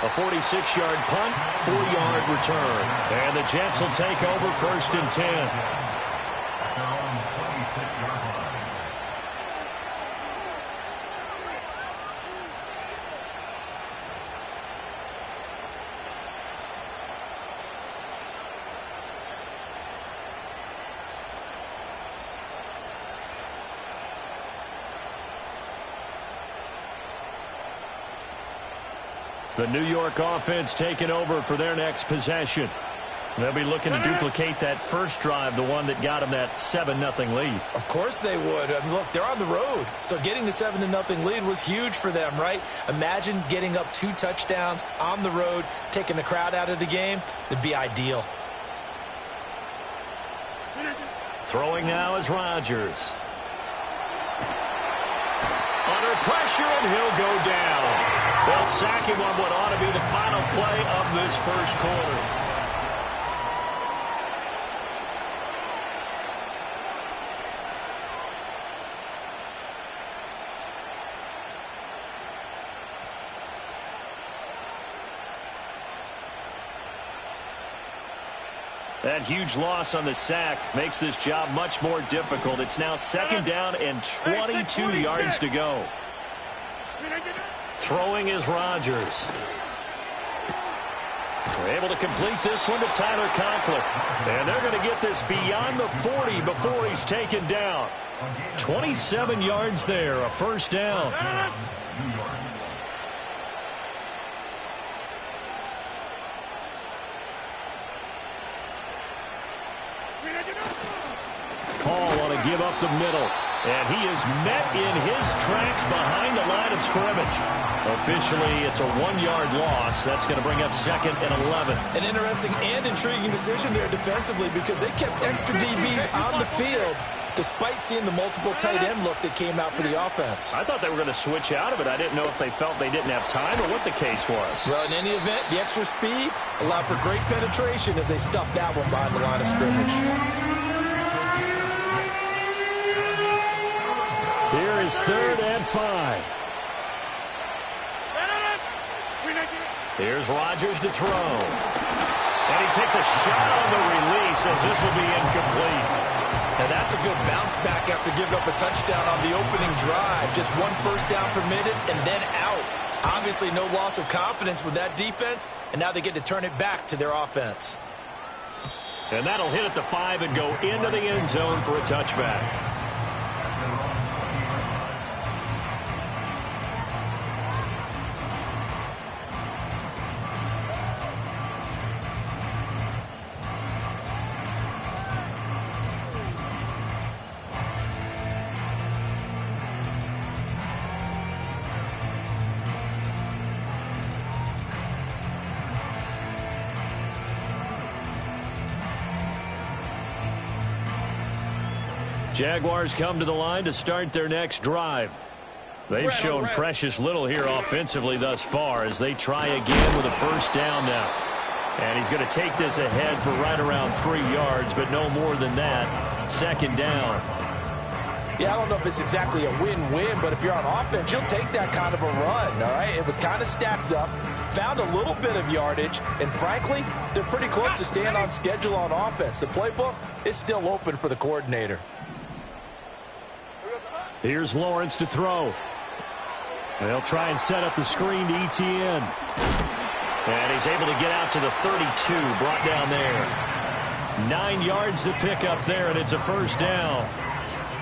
A 46-yard punt, 4-yard return. And the Jets will take over 1st and 10. The New York offense taking over for their next possession. They'll be looking to duplicate that first drive, the one that got them that 7-0 lead. Of course they would. I mean, look, they're on the road. So getting the 7-0 lead was huge for them, right? Imagine getting up 2 touchdowns on the road, taking the crowd out of the game. It'd be ideal. Throwing now is Rodgers. Under pressure, and he'll go down. They'll sack him on what ought to be the final play of this first quarter. That huge loss on the sack makes this job much more difficult. It's now 2nd down and 22 yards to go. Throwing is Rodgers. They're able to complete this one to Tyler Conklin. And they're going to get this beyond the 40 before he's taken down. 27 yards there, a 1st down. Paul want to give up the middle. And he is met in his tracks behind the line of scrimmage. Officially, it's a 1-yard loss. That's going to bring up 2nd and 11. An interesting and intriguing decision there defensively because they kept extra DBs on the field despite seeing the multiple tight end look that came out for the offense. I thought they were going to switch out of it. I didn't know if they felt they didn't have time or what the case was. Well, in any event, the extra speed allowed for great penetration as they stuffed that one behind the line of scrimmage. Here is 3rd and 5. Here's Rodgers to throw. And he takes a shot on the release as this will be incomplete. Now that's a good bounce back after giving up a touchdown on the opening drive. Just 1 first down permitted and then out. Obviously no loss of confidence with that defense, and now they get to turn it back to their offense. And that'll hit at the 5 and go into the end zone for a touchback. Jaguars come to the line to start their next drive. They've shown precious little here offensively thus far as they try again with a 1st down now. And he's going to take this ahead for right around 3 yards, but no more than that. 2nd down. Yeah, I don't know if it's exactly a win-win, but if you're on offense, you'll take that kind of a run, all right? It was kind of stacked up, found a little bit of yardage, and frankly, they're pretty close to staying on schedule on offense. The playbook is still open for the coordinator. Here's Lawrence to throw. They'll try and set up the screen to ETN. And he's able to get out to the 32, brought down there. 9 yards to pick up there, and it's a 1st down.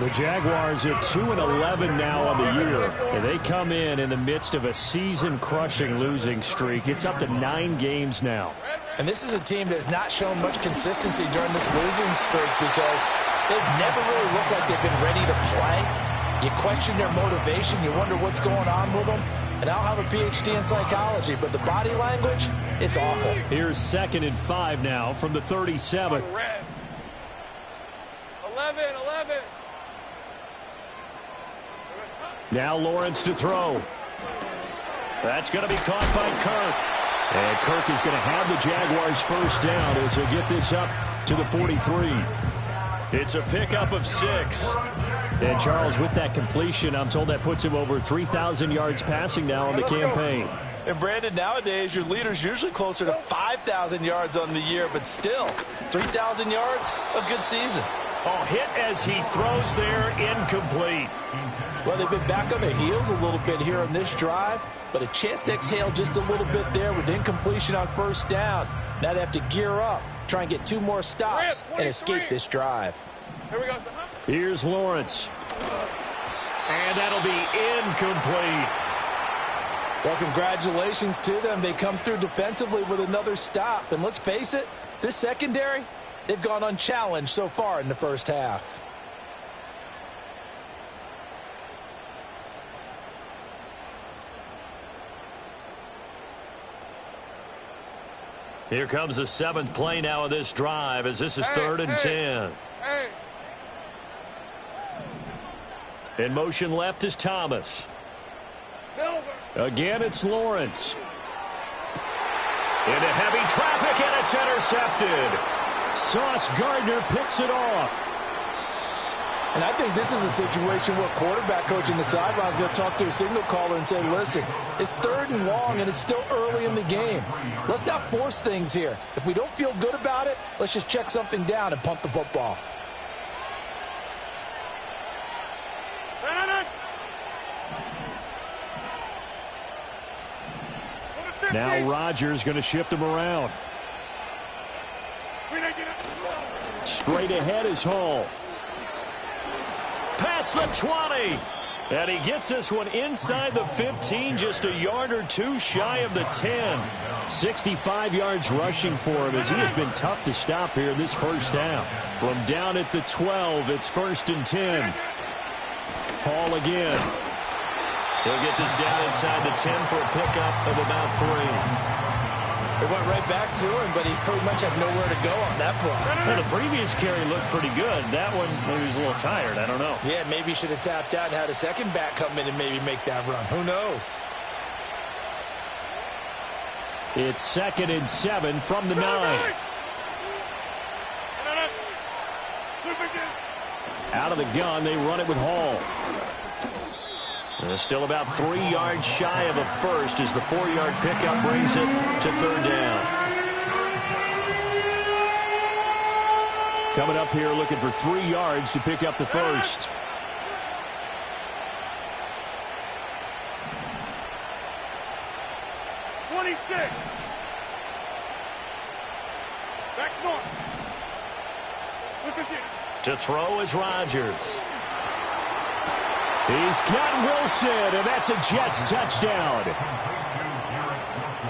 The Jaguars are 2-11 now on the year. And they come in the midst of a season-crushing losing streak. It's up to 9 games now. And this is a team that has not shown much consistency during this losing streak because they've never really looked like they've been ready to play. You question their motivation. You wonder what's going on with them. And I don't have a PhD in psychology, but the body language, it's awful. Here's 2nd and 5 now from the 37. 11. Now Lawrence to throw. That's going to be caught by Kirk. And Kirk is going to have the Jaguars' 1st down as they get this up to the 43. It's a pickup of 6. And Charles, with that completion, I'm told that puts him over 3,000 yards passing now on the campaign. And Brandon, nowadays your leader's usually closer to 5,000 yards on the year, but still 3,000 yards, a good season. Oh, hit as he throws there, incomplete. Well, they've been back on their heels a little bit here on this drive, but a chance to exhale just a little bit there with incompletion on first down. Now they have to gear up, try and get 2 more stops and escape this drive. Here we go. Here's Lawrence. And that'll be incomplete. Well, congratulations to them. They come through defensively with another stop. And let's face it, this secondary, they've gone unchallenged so far in the first half. Here comes the 7th play now of this drive as this is 3rd and 10. In motion left is Thomas. Again, it's Lawrence. Into heavy traffic, and it's intercepted. Sauce Gardner picks it off. And I think this is a situation where quarterback coach in the sideline is going to talk to a signal caller and say, listen, it's 3rd and long, and it's still early in the game. Let's not force things here. If we don't feel good about it, let's just check something down and punt the football. Now Rodgers going to shift him around. Straight ahead is Hall. Past the 20. And he gets this one inside the 15, just a yard or 2 shy of the 10. 65 yards rushing for him as he has been tough to stop here in this first half. From down at the 12, it's 1st and 10. Hall again. He'll get this down inside the 10 for a pickup of about 3. It went right back to him, but he pretty much had nowhere to go on that play. Well, the previous carry looked pretty good. That one, maybe he was a little tired. I don't know. Yeah, maybe he should have tapped out and had a second back come in and maybe make that run. Who knows? It's 2nd and 7 from the 9. Out of the gun, they run it with Hall. Still about 3 yards shy of a first as the 4-yard pickup brings it to 3rd down. Coming up here looking for 3 yards to pick up the first. To throw is Rodgers. He's got Wilson, and that's a Jets touchdown.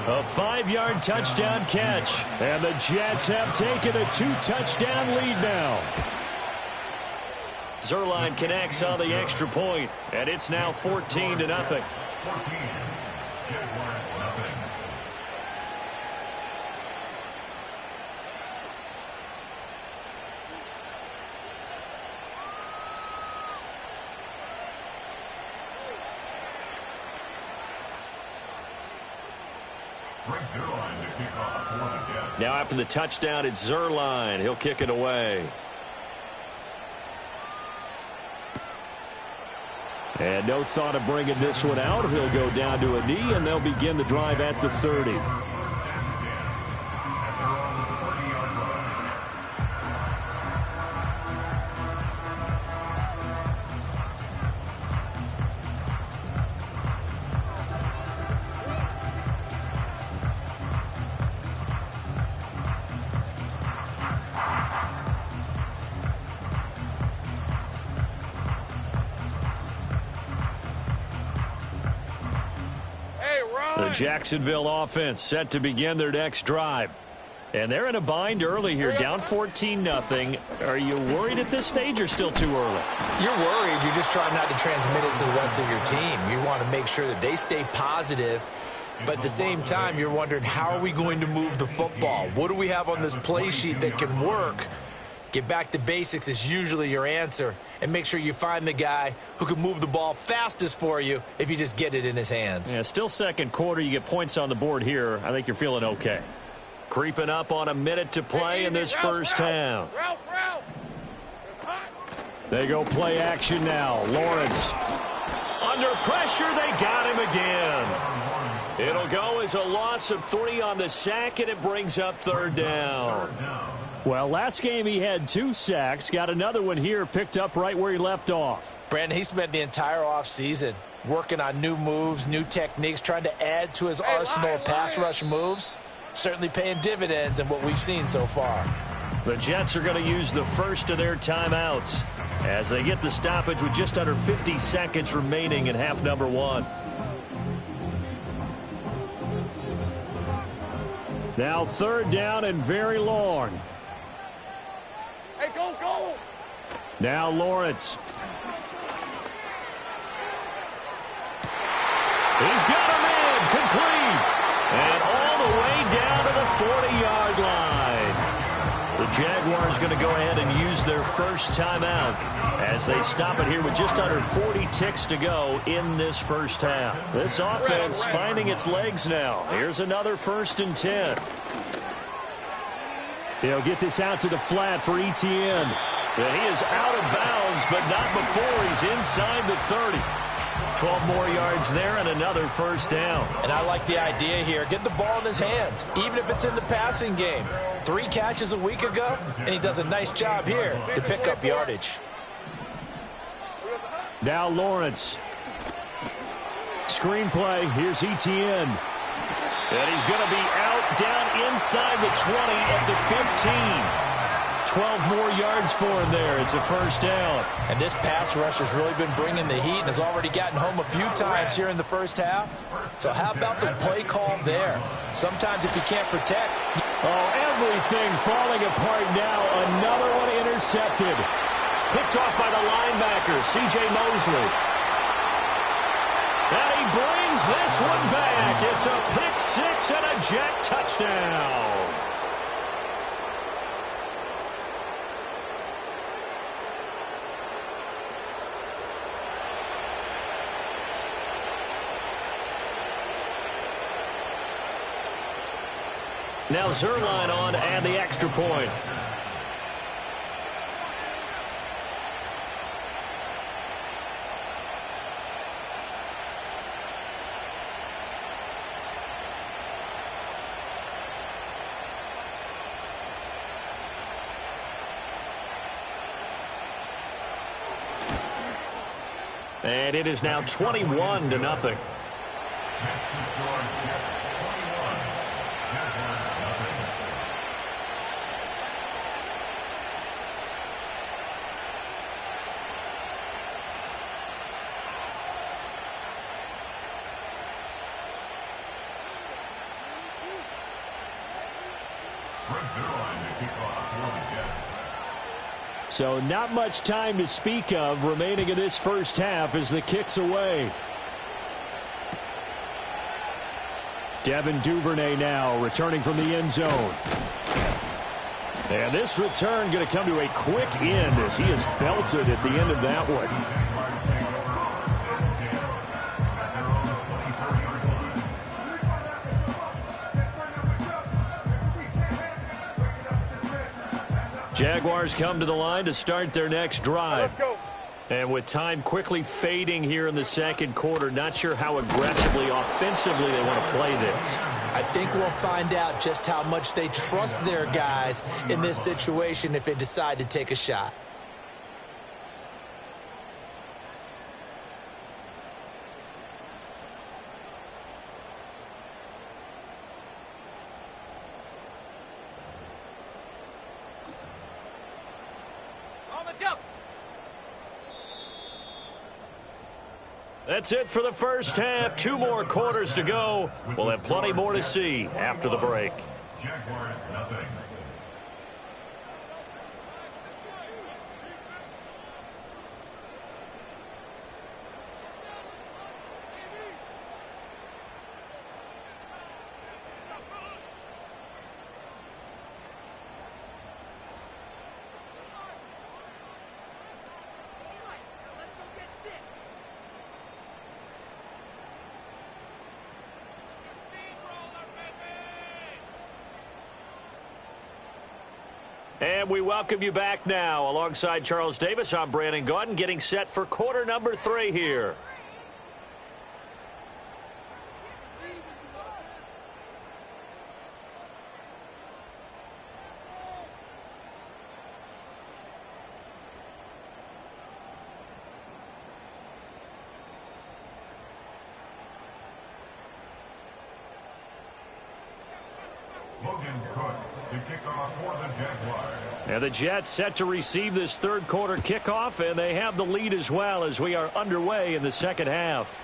A 5-yard touchdown catch, and the Jets have taken a 2-touchdown lead now. Zuerlein connects on the extra point, and it's now 14-0. Now after the touchdown, it's Zuerlein. He'll kick it away. And no thought of bringing this one out. He'll go down to a knee, and they'll begin the drive at the 30. The Jacksonville offense set to begin their next drive. And they're in a bind early here, down 14-0. Are you worried at this stage or still too early? You're worried. You're just trying not to transmit it to the rest of your team. You want to make sure that they stay positive. But at the same time, you're wondering, how are we going to move the football? What do we have on this play sheet that can work? Get back to basics is usually your answer. And make sure you find the guy who can move the ball fastest for you if you just get it in his hands. Yeah, still second quarter. You get points on the board here. I think you're feeling okay. Creeping up on a minute to play in this first half. They go play action now. Lawrence. Under pressure, they got him again. It'll go as a loss of 3 on the sack, and it brings up 3rd down. Well, last game he had 2 sacks. Got another one here, picked up right where he left off. Brandon, he spent the entire offseason working on new moves, new techniques, trying to add to his arsenal of pass rush moves. Certainly paying dividends in what we've seen so far. The Jets are going to use the first of their timeouts as they get the stoppage with just under 50 seconds remaining in half number 1. Now 3rd down and very long. Hey, go, go! Now Lawrence. He's got him in, complete. And all the way down to the 40-yard line. The Jaguars going to go ahead and use their first timeout as they stop it here with just under 40 ticks to go in this first half. This offense finding its legs now. Here's another 1st and 10. They'll get this out to the flat for Etienne. And he is out of bounds, but not before he's inside the 30. 12 more yards there and another 1st down. And I like the idea here. Get the ball in his hands, even if it's in the passing game. 3 catches a week ago, and he does a nice job here to pick up yardage. Now Lawrence. Screenplay. Here's Etienne. And he's going to be out down inside the 20 at the 15. 12 more yards for him there. It's a 1st down. And this pass rush has really been bringing the heat and has already gotten home a few times here in the first half. So how about the play call there? Sometimes if you can't protect. Oh, everything falling apart now. Another one intercepted. Picked off by the linebacker, C.J. Mosley. And he brings this one back. It's a pick 6 and a Jet touchdown. Now Zerline on and the extra point. And it is now 21-0. So not much time to speak of remaining in this first half as the kick's away. Devin Duvernay now returning from the end zone. And this return going to come to a quick end as he is belted at the end of that one. Jaguars come to the line to start their next drive. Let's go. And with time quickly fading here in the second quarter, not sure how aggressively, offensively they want to play this. I think we'll find out just how much they trust their guys in this situation if they decide to take a shot. That's it for the first half. 2 more quarters to go. We'll have plenty more to see after the break. Jaguars, nothing. And we welcome you back now. Alongside Charles Davis, I'm Brandon Gaudin, getting set for quarter number 3 here. Ryan Cook to kick off for the Jaguars. And the Jets set to receive this third quarter kickoff, and they have the lead as well as we are underway in the second half.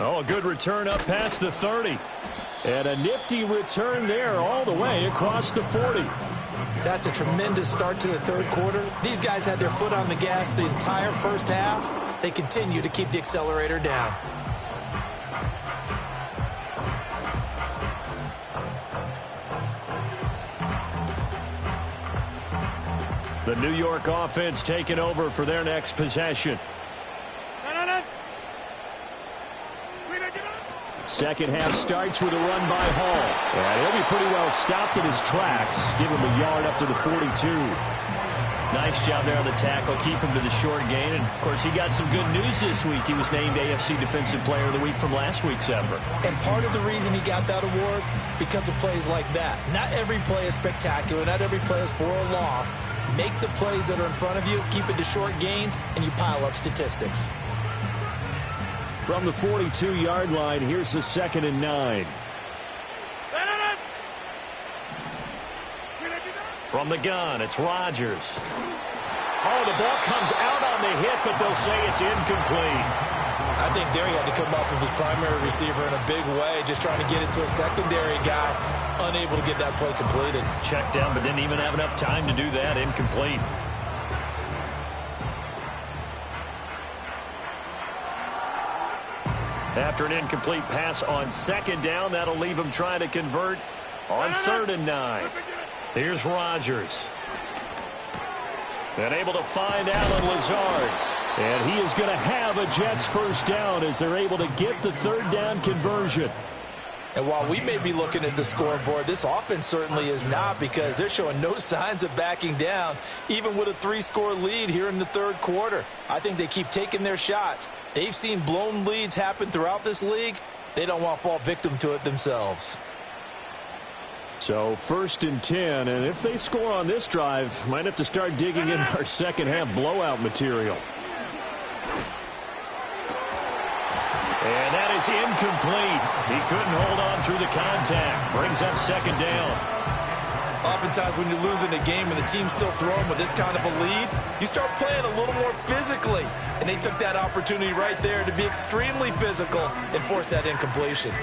Oh, a good return up past the 30. And a nifty return there all the way across the 40. That's a tremendous start to the third quarter. These guys had their foot on the gas the entire first half. They continue to keep the accelerator down. The New York offense taking over for their next possession. Second half starts with a run by Hall. And he'll be pretty well stopped in his tracks. Give him a yard up to the 42. Nice job there on the tackle. Keep him to the short gain. And, of course, he got some good news this week. He was named AFC Defensive Player of the Week from last week's effort. And part of the reason he got that award, because of plays like that. Not every play is spectacular. Not every play is for a loss. Make the plays that are in front of you, keep it to short gains, and you pile up statistics. From the 42-yard line, here's the 2nd and 9. From the gun, it's Rodgers. Oh, the ball comes out on the hit, but they'll say it's incomplete. I think there he had to come off of his primary receiver in a big way, just trying to get it to a secondary guy, unable to get that play completed. Checked down, but didn't even have enough time to do that. Incomplete. After an incomplete pass on second down, that'll leave him trying to convert on 3rd and 9. Here's Rodgers. And able to find Allen Lazard. And he is going to have a Jets first down as they're able to get the 3rd down conversion. And while we may be looking at the scoreboard, this offense certainly is not, because they're showing no signs of backing down, even with a 3-score lead here in the third quarter. I think they keep taking their shots. They've seen blown leads happen throughout this league. They don't want to fall victim to it themselves. So 1st and 10, and if they score on this drive, might have to start digging in our second half blowout material. And that is incomplete. He couldn't hold on through the contact. Brings up 2nd down. Oftentimes when you're losing a game and the team's still throwing with this kind of a lead, you start playing a little more physically. And they took that opportunity right there to be extremely physical and force that incompletion.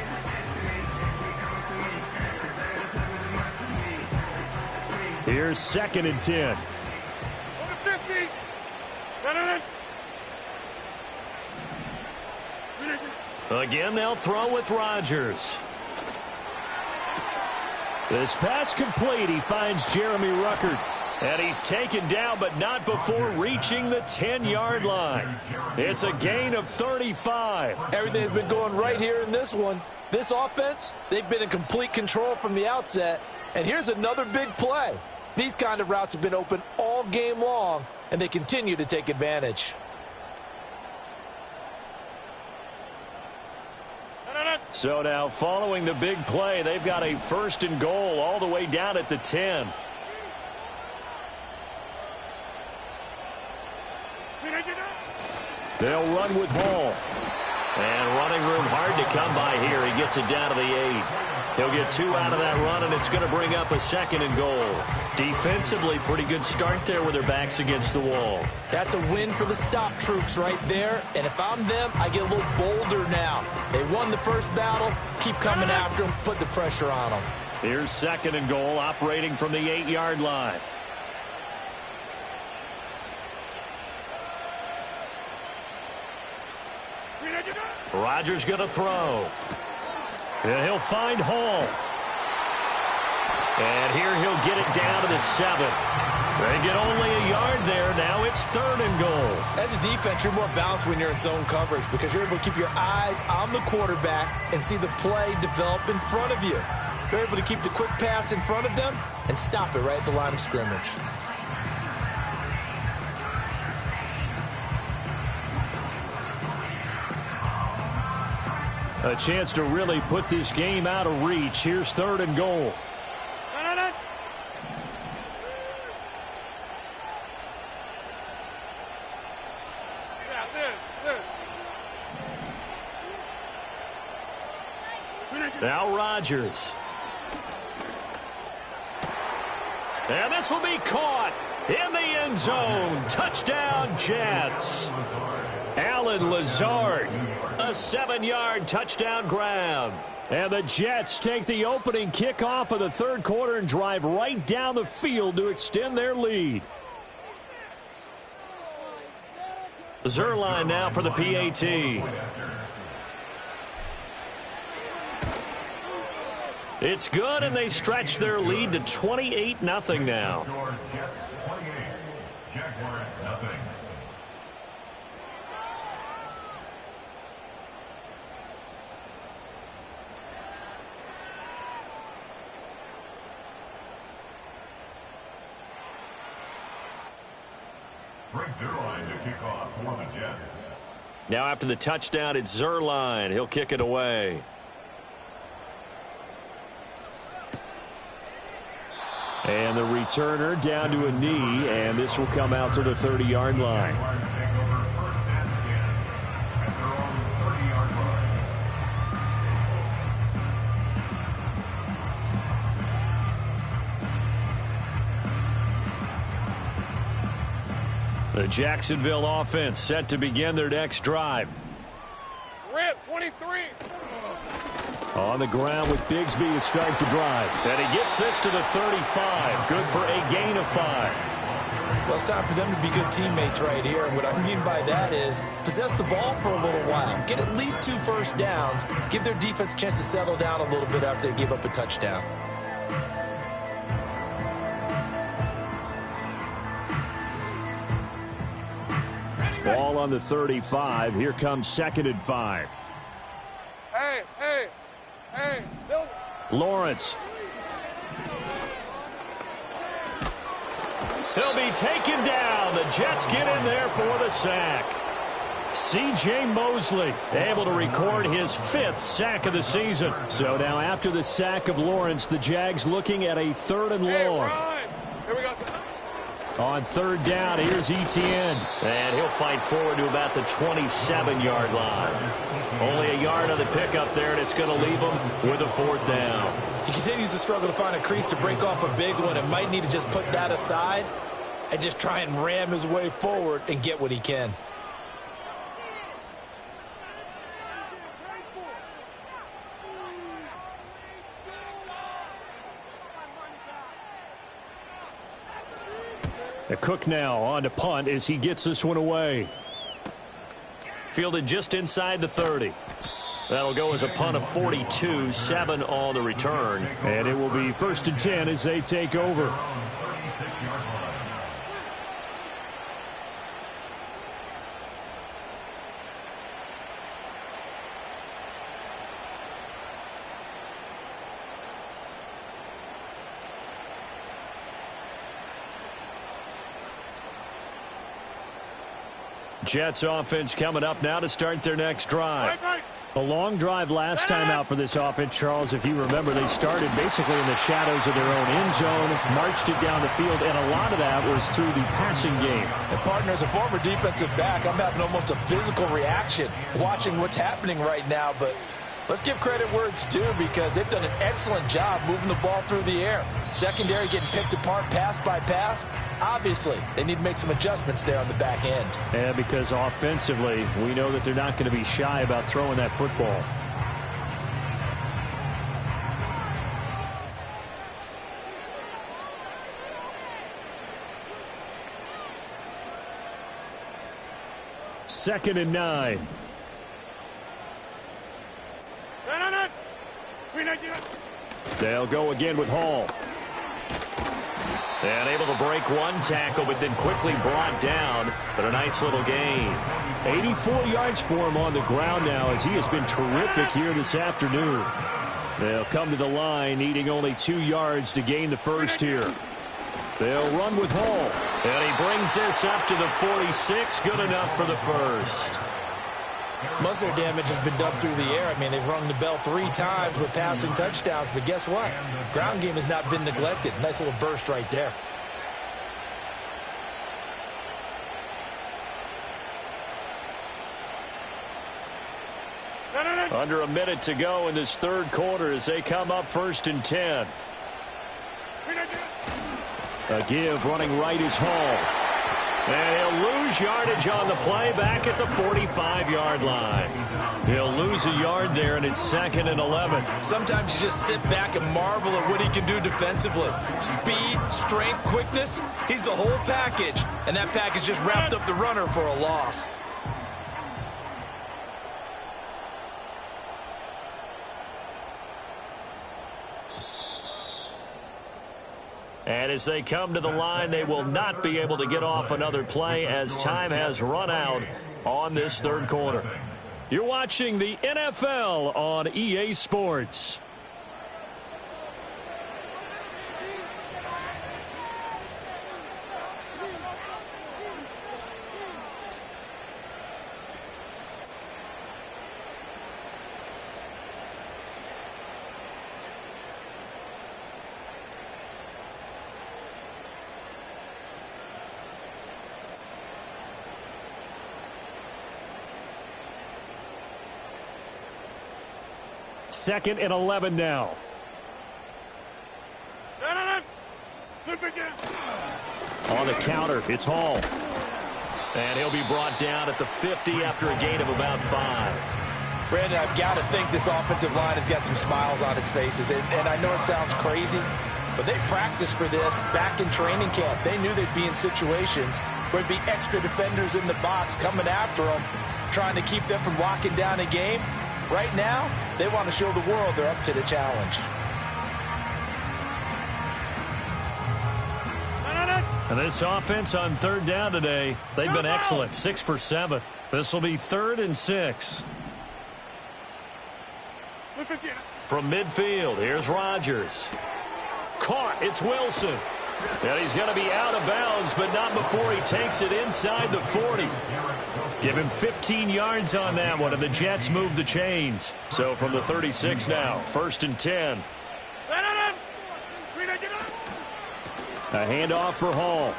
Here's 2nd and 10. Again, they'll throw with Rodgers. This pass complete. He finds Jeremy Ruckert. And he's taken down, but not before reaching the 10-yard line. It's a gain of 35. Everything's been going right here in this one. This offense, they've been in complete control from the outset. And here's another big play. These kind of routes have been open all game long, and they continue to take advantage. So now, following the big play, they've got a 1st and goal all the way down at the 10. They'll run with Hall. And running room hard to come by here. He gets it down to the 8. He'll get 2 out of that run, and it's going to bring up a 2nd and goal. Defensively, pretty good start there with their backs against the wall. That's a win for the stop troops right there. And if I'm them, I get a little bolder now. They won the first battle. Keep coming after them. Put the pressure on them. Here's 2nd and goal, operating from the 8-yard line. Rodgers going to throw. And he'll find Hall. And here he'll get it down to the 7. They get only a yard there. Now it's 3rd and goal. As a defense, you're more balanced when you're in zone coverage because you're able to keep your eyes on the quarterback and see the play develop in front of you. You're able to keep the quick pass in front of them and stop it right at the line of scrimmage. A chance to really put this game out of reach. Here's 3rd and goal. Now Rodgers. And this will be caught in the end zone. Touchdown, Jets. Allen Lazard, a 7-yard touchdown grab. And the Jets take the opening kickoff of the third quarter and drive right down the field to extend their lead. Zerline now for the PAT. It's good, and they stretch their lead to 28-0 now. Jets 28, Jaguars nothing. Brings Zerline to kick off for the Jets. Now after the touchdown, it's Zerline. He'll kick it away. And the returner down to a knee, and this will come out to the 30-yard line. Jaguars take over first and 10 at their own 30-yard line. The Jacksonville offense set to begin their next drive. Rip, 23. On the ground with Bigsby to start the drive. And he gets this to the 35. Good for a gain of 5. Well, it's time for them to be good teammates right here. And what I mean by that is possess the ball for a little while. Get at least 2 first downs. Give their defense a chance to settle down a little bit after they give up a touchdown. Ball on the 35. Here comes 2nd and 5. Hey, Silver. Lawrence. He'll be taken down. The Jets get in there for the sack. C.J. Mosley able to record his 5th sack of the season. So now after the sack of Lawrence, the Jags looking at a 3rd and long. Ryan. Here we go. On 3rd down, here's Etienne. And he'll fight forward to about the 27-yard line. Only a yard on the pickup there, and it's going to leave him with a 4th down. He continues to struggle to find a crease to break off a big one and might need to just put that aside and just try and ram his way forward and get what he can. The Cook now on to punt as he gets this one away. Fielded just inside the 30. That'll go as a punt of 42, 7 on the return. And it will be 1st and 10 as they take over. Jets offense coming up now to start their next drive. A long drive last time out for this offense, Charles. If you remember, they started basically in the shadows of their own end zone, marched it down the field, and a lot of that was through the passing game. And partner, as a former defensive back, I'm having almost a physical reaction watching what's happening right now. But let's give credit where it's due because they've done an excellent job moving the ball through the air. Secondary getting picked apart pass by pass. Obviously, they need to make some adjustments there on the back end. And because offensively, we know that they're not going to be shy about throwing that football. Second and 9. They'll go again with Hall. And able to break one tackle, but then quickly brought down. But a nice little gain. 84 yards for him on the ground now as he has been terrific here this afternoon. They'll come to the line, needing only 2 yards to gain the first here. They'll run with Hall. And he brings this up to the 46. Good enough for the first. Most of their damage has been done through the air. I mean, they've rung the bell 3 times with passing touchdowns, but guess what? Ground game has not been neglected. Nice little burst right there. Under a minute to go in this third quarter as they come up 1st and 10. A give running right is Hall. And he'll lose yardage on the play back at the 45-yard line. He'll lose a yard there, and it's 2nd and 11. Sometimes you just sit back and marvel at what he can do defensively. Speed, strength, quickness, he's the whole package. And that package just wrapped up the runner for a loss. And as they come to the line, they will not be able to get off another play as time has run out on this third quarter. You're watching the NFL on EA Sports. Second and 11 now. On the counter, it's Hall. And he'll be brought down at the 50 after a gain of about 5. Brandon, I've got to think this offensive line has got some smiles on its faces. And I know it sounds crazy, but they practiced for this back in training camp. They knew they'd be in situations where there'd be extra defenders in the box coming after them, trying to keep them from locking down a game. Right now, they want to show the world they're up to the challenge. And this offense on 3rd down today, they've been excellent. 6 for 7. This will be 3rd and 6. From midfield, here's Rodgers. Caught, it's Wilson. And he's going to be out of bounds, but not before he takes it inside the 40. Give him 15 yards on that one, and the Jets move the chains. So from the 36 now, 1st and 10. A handoff for Hall.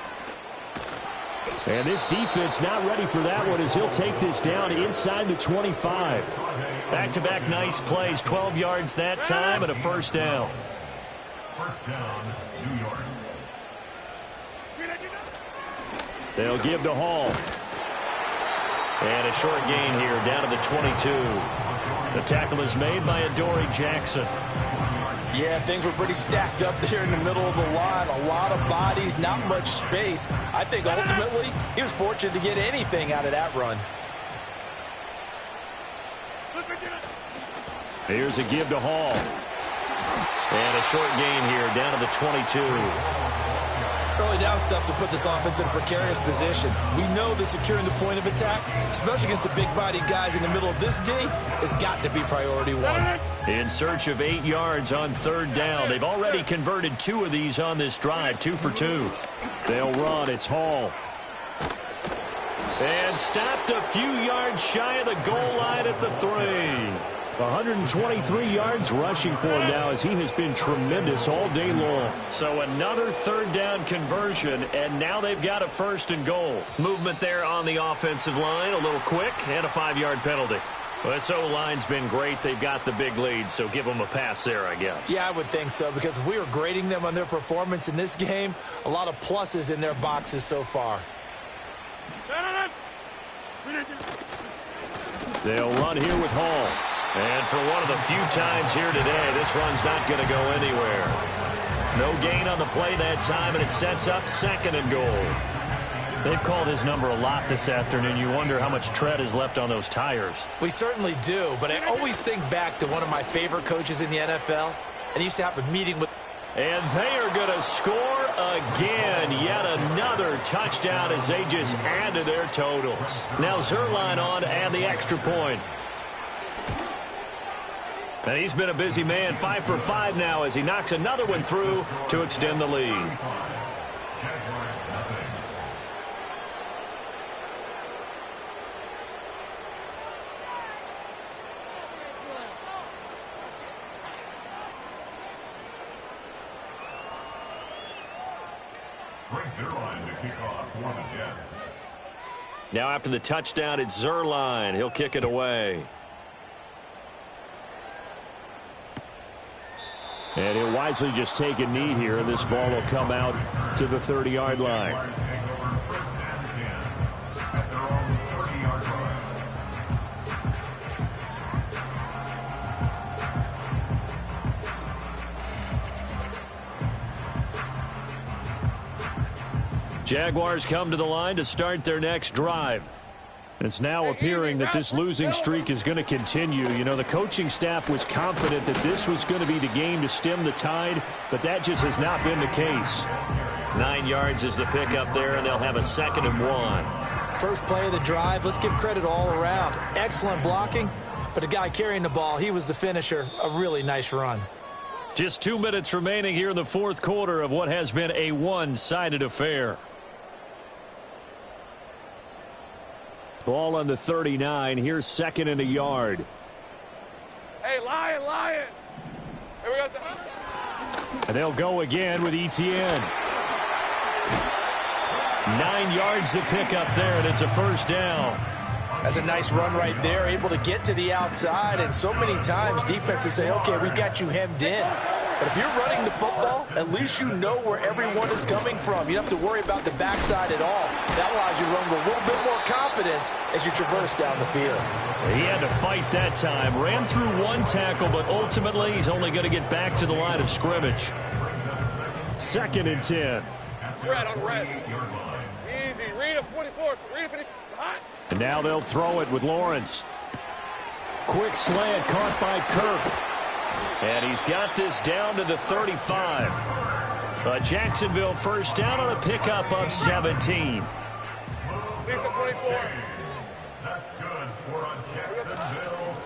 And this defense not ready for that one as he'll take this down inside the 25. Back-to-back nice plays, 12 yards that time and a 1st down. First down, New York. They'll give to Hall. And a short gain here down to the 22. The tackle is made by Adoree Jackson. Yeah, things were pretty stacked up there in the middle of the line. A lot of bodies, not much space. I think ultimately he was fortunate to get anything out of that run. Here's a give to Hall. And a short gain here down to the 22. Early down stuff will put this offense in a precarious position. We know that securing the point of attack, especially against the big-bodied guys in the middle of this D, has got to be priority one. In search of 8 yards on 3rd down. They've already converted 2 of these on this drive, 2 for 2. They'll run. It's Hall. And stopped a few yards shy of the goal line at the 3. 123 yards rushing for him now as he has been tremendous all day long. So another 3rd down conversion, and now they've got a 1st and goal. Movement there on the offensive line, a little quick, and a 5-yard penalty. Well, this O-line's been great. They've got the big lead, so give them a pass there, I guess. Yeah, I would think so, because if we were grading them on their performance in this game, a lot of pluses in their boxes so far. They'll run here with Hall. And for one of the few times here today, this run's not going to go anywhere. No gain on the play that time, and it sets up 2nd and goal. They've called his number a lot this afternoon. You wonder how much tread is left on those tires. We certainly do, but I always think back to one of my favorite coaches in the NFL, and he used to have a meeting with... And they are going to score again. Yet another touchdown as they just add to their totals. Now Zuerlein on to add the extra point. And he's been a busy man, 5 for 5 now as he knocks another one through to extend the lead. Now after the touchdown, it's Zuerlein. He'll kick it away. And he'll wisely just take a knee here, and this ball will come out to the 30-yard line. At their own 30-yard line. Jaguars come to the line to start their next drive. It's now appearing that this losing streak is going to continue. You know, the coaching staff was confident that this was going to be the game to stem the tide, but that just has not been the case. 9 yards is the pickup there, and they'll have a 2nd and 1. First play of the drive, let's give credit all around. Excellent blocking, but the guy carrying the ball, he was the finisher. A really nice run. Just 2 minutes remaining here in the fourth quarter of what has been a one-sided affair. Ball on the 39. Here's 2nd and a yard. Hey, Lion. Here we go. And they'll go again with Etienne. 9 yards to pick up there, and it's a first down. That's a nice run right there, able to get to the outside, and so many times defenses say, okay, we got you hemmed in. But if you're running the football, at least you know where everyone is coming from. You don't have to worry about the backside at all. That allows you to run with a little bit more confidence as you traverse down the field. He had to fight that time. Ran through one tackle, but ultimately he's only going to get back to the line of scrimmage. 2nd and 10. Red on red. Easy. Read a 24. Read a 54. It's hot. And now they'll throw it with Lawrence. Quick slant caught by Kirk. And he's got this down to the 35. A Jacksonville first down on a pickup of 17. Lisa 24. That's good for a Jacksonville.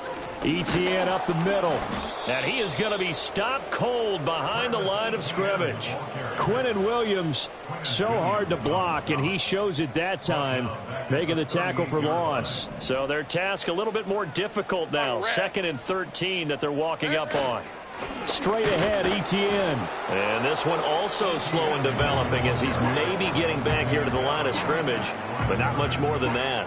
Etienne up the middle. And he is going to be stopped cold behind the line of scrimmage. Quinnen Williams, so hard to block, and he shows it that time, making the tackle for loss. So their task a little bit more difficult now. 2nd and 13 that they're walking up on. Straight ahead, Etienne. And this one also slow in developing as he's maybe getting back here to the line of scrimmage, but not much more than that.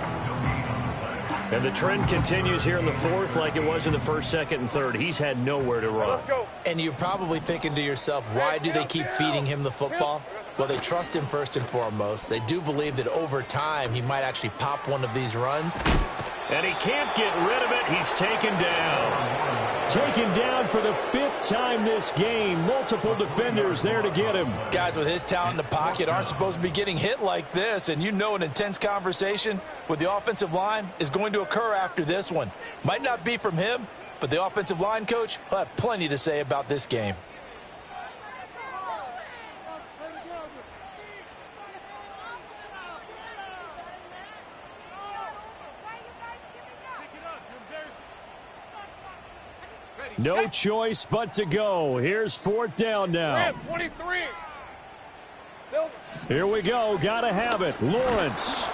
And the trend continues here in the fourth like it was in the first, second, and third. He's had nowhere to run. Let's go. And you're probably thinking to yourself, why do they keep feeding him the football? Well, they trust him first and foremost. They do believe that over time he might actually pop one of these runs. And he can't get rid of it. He's taken down. Taken down for the 5th time this game. Multiple defenders there to get him. Guys with his talent in the pocket aren't supposed to be getting hit like this, and you know an intense conversation with the offensive line is going to occur after this one. Might not be from him, but the offensive line coach will have plenty to say about this game. No choice but to go. Here's 4th down now. 23. Silver. Here we go. Gotta have it. Lawrence.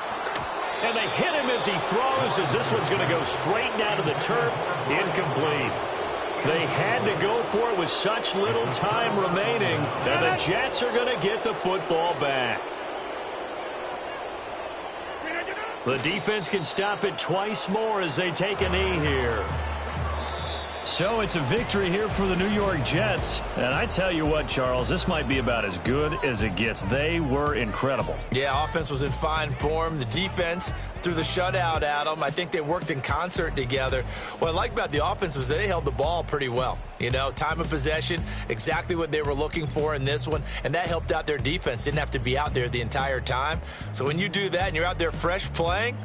And they hit him as he throws, as this one's going to go straight down to the turf. Incomplete. They had to go for it with such little time remaining. And the Jets are going to get the football back. The defense can stop it twice more as they take a knee here. So it's a victory here for the New York Jets. And I tell you what, Charles, this might be about as good as it gets. They were incredible. Yeah, offense was in fine form. The defense threw the shutout at them. I think they worked in concert together. What I like about the offense was they held the ball pretty well. You know, time of possession, exactly what they were looking for in this one. And that helped out their defense. Didn't have to be out there the entire time. So when you do that and you're out there fresh playing,